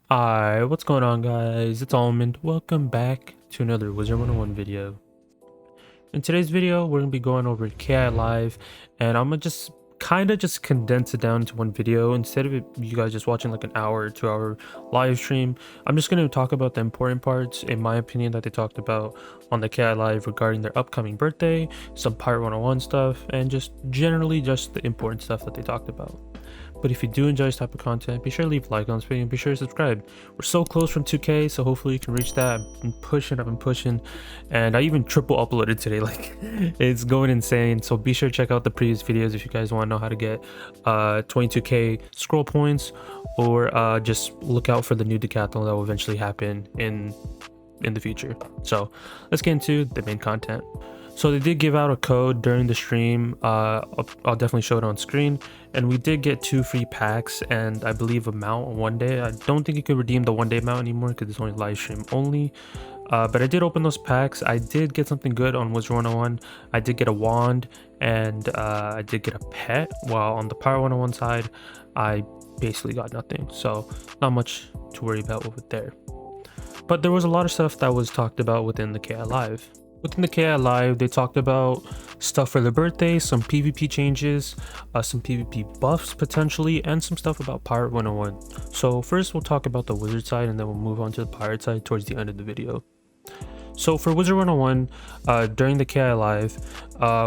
Alright, what's going on guys? It's Almond. Welcome back to another Wizard101 video. In today's video, we're going to be going over KI Live, and I'm going to just just condense it down into one video. Instead of you guys just watching like an hour or 2 hour live stream, I'm just going to talk about the important parts, in my opinion, that they talked about on the KI Live regarding their upcoming birthday, some Pirate 101 stuff, and just generally just the important stuff that they talked about. But if you do enjoy this type of content, be sure to leave a like on this video and be sure to subscribe. We're so close from 2K, so hopefully you can reach that. I've been pushing, and I even triple uploaded today. Like, it's going insane. So be sure to check out the previous videos if you guys want to know how to get 22K scroll points, or just look out for the new decathlon that will eventually happen in the future. So let's get into the main content. So they did give out a code during the stream. I'll definitely show it on screen, and we did get 2 free packs and I believe a mount on one day. I don't think you could redeem the one day mount anymore because it's only live stream only. But I did open those packs. I did get something good on Wizard101. I did get a wand, and I did get a pet, while on the Pirate 101 side I basically got nothing, so not much to worry about over there. But there was a lot of stuff that was talked about within the KI Live. Within the KI Live, they talked about stuff for the birthday, some PvP changes, some PvP buffs potentially, and some stuff about Pirate 101. So first we'll talk about the Wizard side, and then we'll move on to the Pirate side towards the end of the video. So for Wizard101, during the KI Live,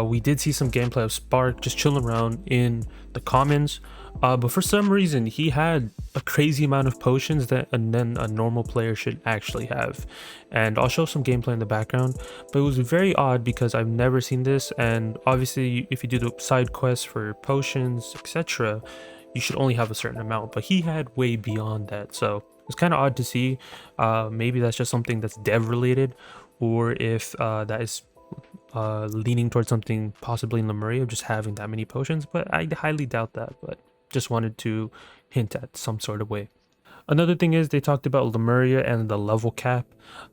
we did see some gameplay of Spark just chilling around in the commons, but for some reason he had a crazy amount of potions that a normal player should actually have, and I'll show some gameplay in the background. But it was very odd because I've never seen this, and obviously if you do the side quests for potions, etc., you should only have a certain amount, but he had way beyond that. So it's kind of odd to see. Maybe that's just something that's dev related, or if that is leaning towards something possibly in Lemuria of just having that many potions, but I highly doubt that. But just wanted to hint at some sort of way. Another thing is they talked about Lemuria and the level cap.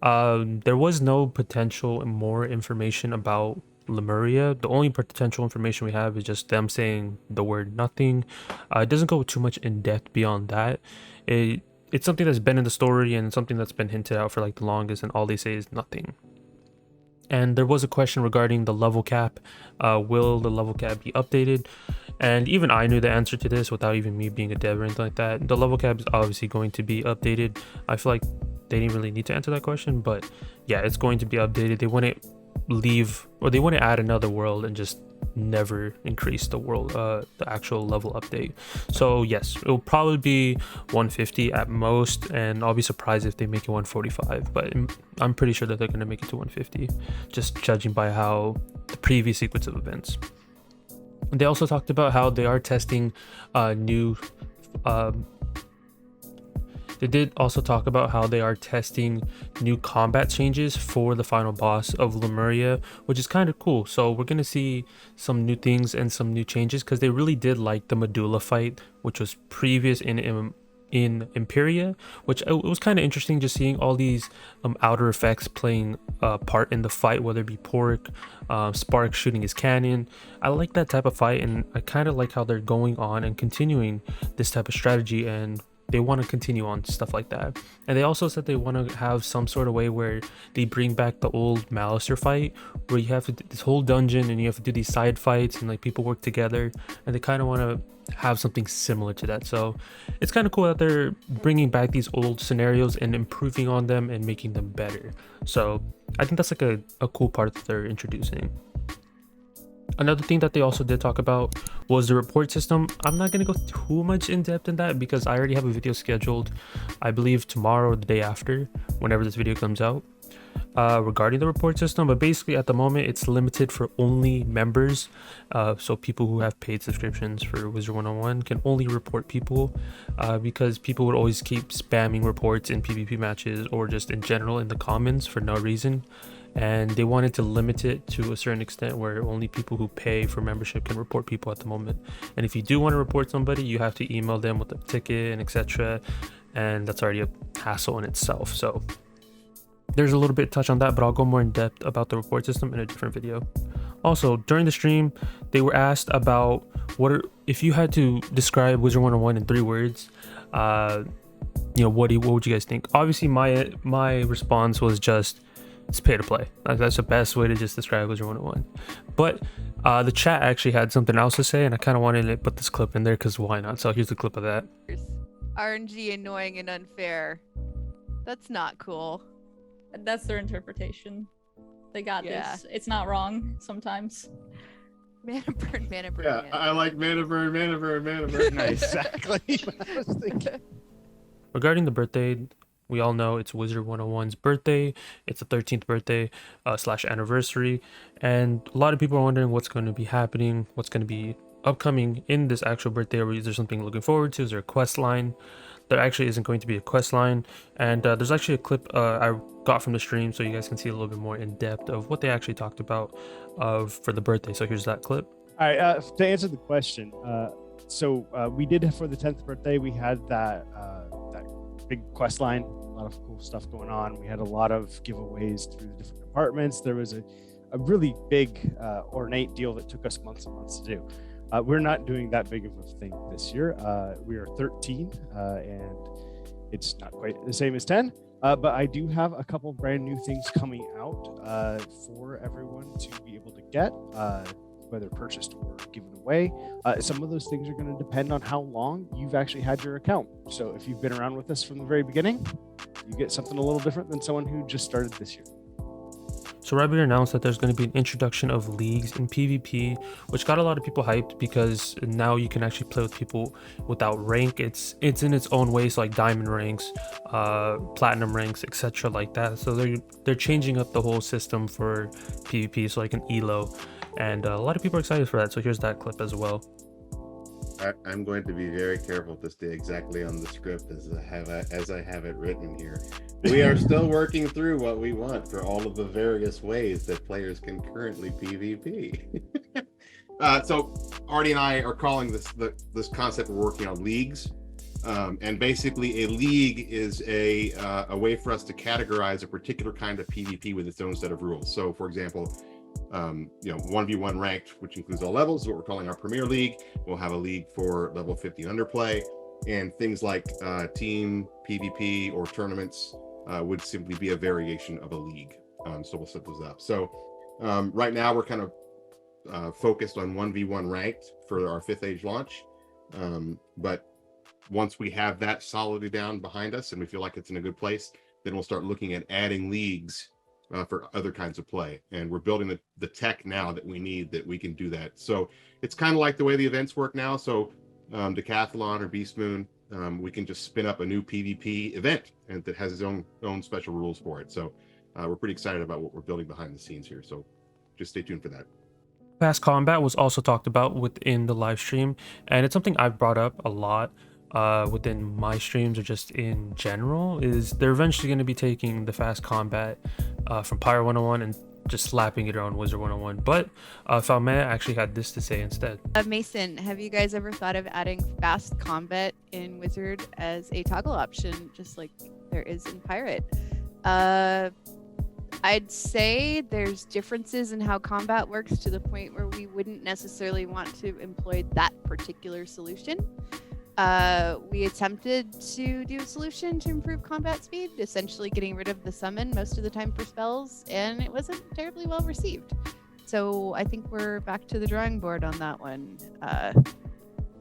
There was no potential more information about Lemuria. The only potential information we have is just them saying the word nothing. It doesn't go too much in depth beyond that. It's something that's been in the story and something that's been hinted out for like the longest, and all they say is nothing. And there was a question regarding the level cap. Will the level cap be updated? And even I knew the answer to this without even me being a dev or anything like that. The level cap is obviously going to be updated. I feel like they didn't really need to answer that question, but yeah, it's going to be updated. They wouldn't leave, or they wouldn't add another world and just never increase the world, the actual level update. So yes, it will probably be 150 at most, and I'll be surprised if they make it 145, but I'm pretty sure that they're going to make it to 150, just judging by how the previous sequence of events. They also talked about how they are testing new they did also talk about how they are testing new combat changes for the final boss of Lemuria, which is kind of cool. So we're going to see some new things and some new changes, because they really did like the Medulla fight, which was previous in Imperia, which it was kind of interesting just seeing all these outer effects playing a part in the fight, whether it be Pork, Spark shooting his cannon. I like that type of fight, and I kind of like how they're going on and continuing this type of strategy, and they want to continue on stuff like that. And they also said they want to have some sort of way where they bring back the old Malicer fight, where you have to do this whole dungeon and you have to do these side fights and like people work together, and they kind of want to have something similar to that. So it's kind of cool that they're bringing back these old scenarios and improving on them and making them better. So I think that's like a cool part that they're introducing. Another thing that they also did talk about was the report system. I'm not going to go too much in depth in that because I already have a video scheduled, I believe tomorrow or the day after, whenever this video comes out, regarding the report system. But basically at the moment it's limited for only members, so people who have paid subscriptions for Wizard101 can only report people, because people would always keep spamming reports in PvP matches or just in general in the comments for no reason. And they wanted to limit it to a certain extent where only people who pay for membership can report people at the moment. And if you do want to report somebody, you have to email them with a ticket and etc., and that's already a hassle in itself. So there's a little bit touch on that, but I'll go more in depth about the report system in a different video. Also, during the stream, they were asked about if you had to describe Wizard101 in 3 words, you know, what would you guys think? Obviously, my response was just it's pay to play. That's the best way to just describe Wizard101. But the chat actually had something else to say, and I kind of wanted to put this clip in there because why not? So here's the clip of that. RNG annoying and unfair. That's not cool. That's their interpretation. They got this. It's not wrong sometimes. Mana burn, mana burn. Yeah, mana. I like mana burn, mana burn, mana burn. Nice. Exactly what I was thinking. Regarding the birthday, we all know it's Wizard101's birthday. It's the 13th birthday / anniversary, and a lot of people are wondering what's going to be happening, what's going to be upcoming in this actual birthday. Or is there something looking forward to? Is there a quest line? There actually isn't going to be a quest line, and there's actually a clip I got from the stream, so you guys can see a little bit more in depth of what they actually talked about for the birthday. So here's that clip. All right, to answer the question, so we did for the 10th birthday, we had that big quest line, a lot of cool stuff going on. We had a lot of giveaways through the different departments. There was a really big ornate deal that took us months and months to do. We're not doing that big of a thing this year. We are 13 and it's not quite the same as 10, but I do have a couple brand new things coming out for everyone to be able to get, whether purchased or given away. Some of those things are going to depend on how long you've actually had your account. So if you've been around with us from the very beginning, you get something a little different than someone who just started this year. So Rabbit announced that there's going to be an introduction of leagues in PvP, which got a lot of people hyped because now you can actually play with people without rank. It's in its own way, so like diamond ranks, platinum ranks, etc. like that. So they're changing up the whole system for PvP, so like an elo, and a lot of people are excited for that. So here's that clip as well. I'm going to be very careful to stay exactly on the script as I have it written here. We are still working through what we want for all of the various ways that players can currently PvP. So Artie and I are calling this concept we're working on leagues. And basically a league is a way for us to categorize a particular kind of PvP with its own set of rules. So for example, 1v1 ranked, which includes all levels, is what we're calling our Premier League. We'll have a league for level 50 underplay, and things like team PvP or tournaments would simply be a variation of a league. So we'll set those up. So right now we're kind of focused on 1v1 ranked for our 5th age launch. But once we have that solidly down behind us and we feel like it's in a good place, then we'll start looking at adding leagues for other kinds of play, and we're building the tech now that we need that we can do that. So it's kind of like the way the events work now. So Decathlon or Beast Moon, we can just spin up a new PvP event and that has its own special rules for it. So we're pretty excited about what we're building behind the scenes here. So just stay tuned for that. Fast combat was also talked about within the live stream, and it's something I've brought up a lot within my streams or just in general. Is they're eventually going to be taking the fast combat from Pirate101 and just slapping it on Wizard101. But Falmea actually had this to say instead. Mason, have you guys ever thought of adding fast combat in Wizard as a toggle option, just like there is in Pirate? I'd say there's differences in how combat works to the point where we wouldn't necessarily want to employ that particular solution. We attempted to do a solution to improve combat speed, essentially getting rid of the summon most of the time for spells, and it wasn't terribly well received. So I think we're back to the drawing board on that one.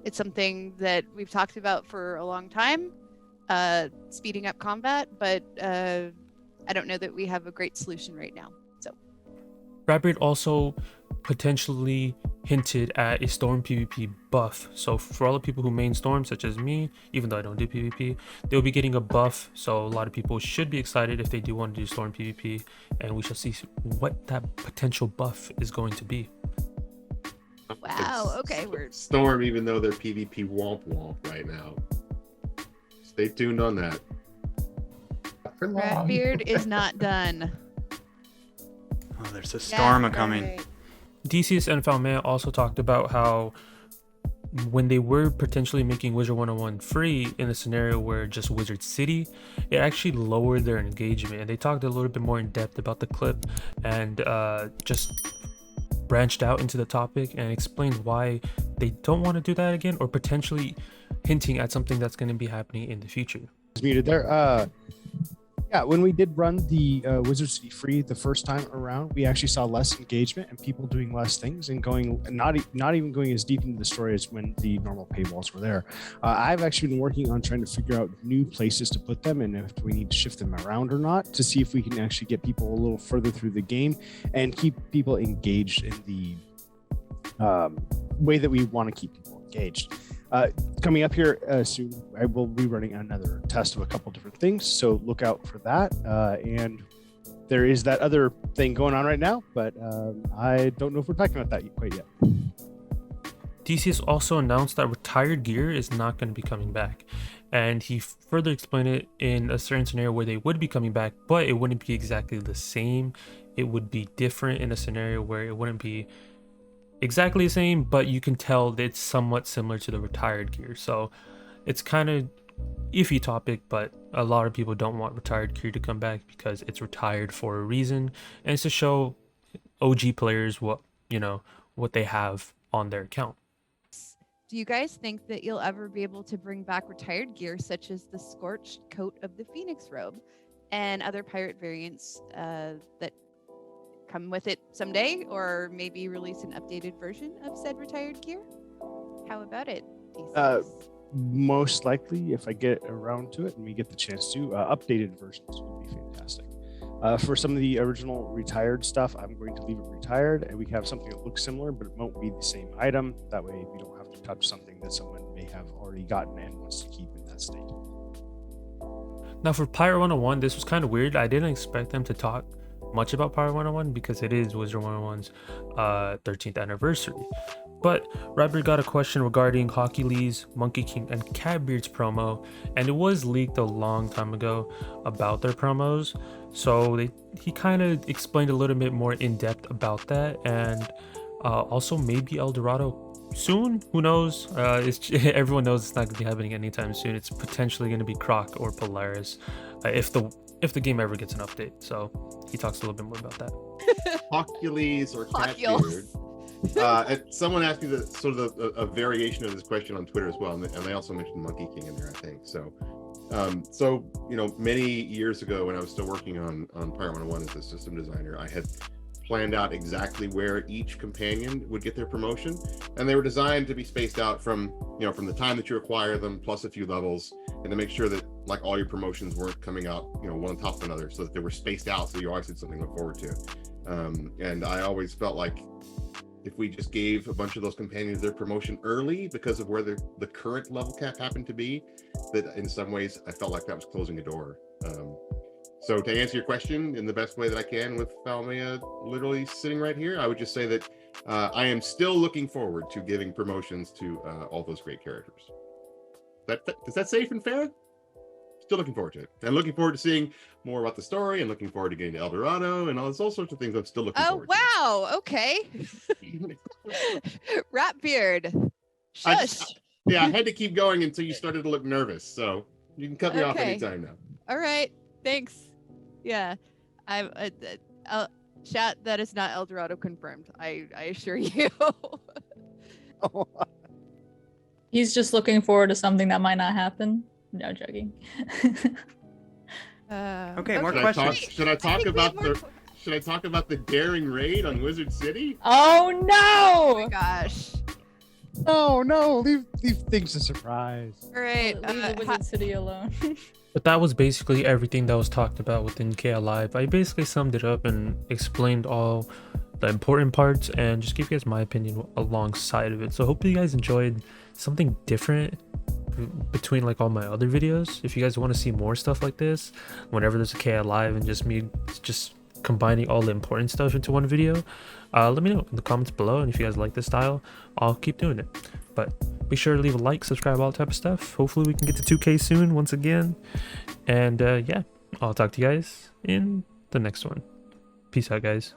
It's something that we've talked about for a long time, speeding up combat, but I don't know that we have a great solution right now. So Rabbit also potentially hinted at a Storm PvP buff. So for all the people who main Storm, such as me, even though I don't do PvP, they'll be getting a buff. So a lot of people should be excited if they do want to do Storm PvP, and we shall see what that potential buff is going to be. wow, okay, we're Storm, even though they're PvP womp right now. Stay tuned on that. Ratbeard is not done. Oh, there's a storm coming. Right. DCS and Falmea also talked about how when they were potentially making Wizard101 free in a scenario where just Wizard City, it actually lowered their engagement. And they talked a little bit more in depth about the clip and just branched out into the topic and explained why they don't want to do that again, or potentially hinting at something that's going to be happening in the future. muted there. Yeah, when we did run the Wizard City free the first time around, we actually saw less engagement and people doing less things and going not even going as deep into the story as when the normal paywalls were there. I've actually been working on trying to figure out new places to put them and if we need to shift them around or not to see if we can actually get people a little further through the game and keep people engaged in the way that we want to keep people engaged. Coming up here soon, I will be running another test of a couple different things, so look out for that. And there is that other thing going on right now, but I don't know if we're talking about that quite yet. DC has also announced that retired gear is not going to be coming back, and he further explained it in a certain scenario where they would be coming back, but it wouldn't be exactly the same. It would be different in a scenario where it wouldn't be exactly the same, but you can tell that it's somewhat similar to the retired gear. So it's kind of iffy topic, but a lot of people don't want retired gear to come back because it's retired for a reason, and it's to show OG players what they have on their account. Do you guys think that you'll ever be able to bring back retired gear such as the scorched coat of the Phoenix robe and other pirate variants that come with it someday, or maybe release an updated version of said retired gear? How about it, DC? Most likely, if I get around to it and we get the chance to, updated versions would be fantastic. For some of the original retired stuff, I'm going to leave it retired, and we have something that looks similar, but it won't be the same item. That way, we don't have to touch something that someone may have already gotten and wants to keep in that state. Now, for Pirate101, this was kind of weird. I didn't expect them to talk much about Pirate101 because it is Wizard101's 13th anniversary. But Rapper got a question regarding Hockey Lee's, Monkey King, and Catbeard's promo, and it was leaked a long time ago about their promos. So he kind of explained a little bit more in depth about that, and also maybe El Dorado soon. Who knows? Everyone knows it's not going to be happening anytime soon. It's potentially going to be Croc or Polaris if the game ever gets an update. So he talks a little bit more about that. Hercules or Catbeard. Someone asked me a variation of this question on Twitter as well, and they also mentioned Monkey King in there, I think. So many years ago when I was still working on Pirate101 as a system designer, I had planned out exactly where each companion would get their promotion, and they were designed to be spaced out from the time that you acquire them plus a few levels, and to make sure that like all your promotions weren't coming out one on top of another, so that they were spaced out so you always had something to look forward to. And I always felt like if we just gave a bunch of those companions their promotion early because of where the current level cap happened to be, that in some ways I felt like that was closing a door. So to answer your question in the best way that I can with Falmea literally sitting right here, I would just say that I am still looking forward to giving promotions to all those great characters. Is that safe and fair? Still looking forward to it. And looking forward to seeing more about the story, and looking forward to getting to El Dorado and all sorts of things I'm still looking forward to. Oh, wow. Okay. Ratbeard. Shush. I had to keep going until you started to look nervous. So you can cut me off anytime now. All right. Thanks. Yeah. Chat, that is not El Dorado confirmed. I assure you. He's just looking forward to something that might not happen. No, joking. Okay, more questions. Should I talk about the daring raid on Wizard City? Oh no! Oh my gosh. No, leave things a surprise. All right. Leave the Wizard City alone. But that was basically everything that was talked about within KI Live. I basically summed it up and explained all the important parts and just gave you guys my opinion alongside of it. So hopefully you guys enjoyed something different between like all my other videos. If you guys want to see more stuff like this, whenever there's a KI Live and just me just combining all the important stuff into one video, let me know in the comments below, and if you guys like this style, I'll keep doing it. But be sure to leave a like, subscribe, all that type of stuff. Hopefully we can get to 2K soon once again, and yeah, I'll talk to you guys in the next one. Peace out, guys.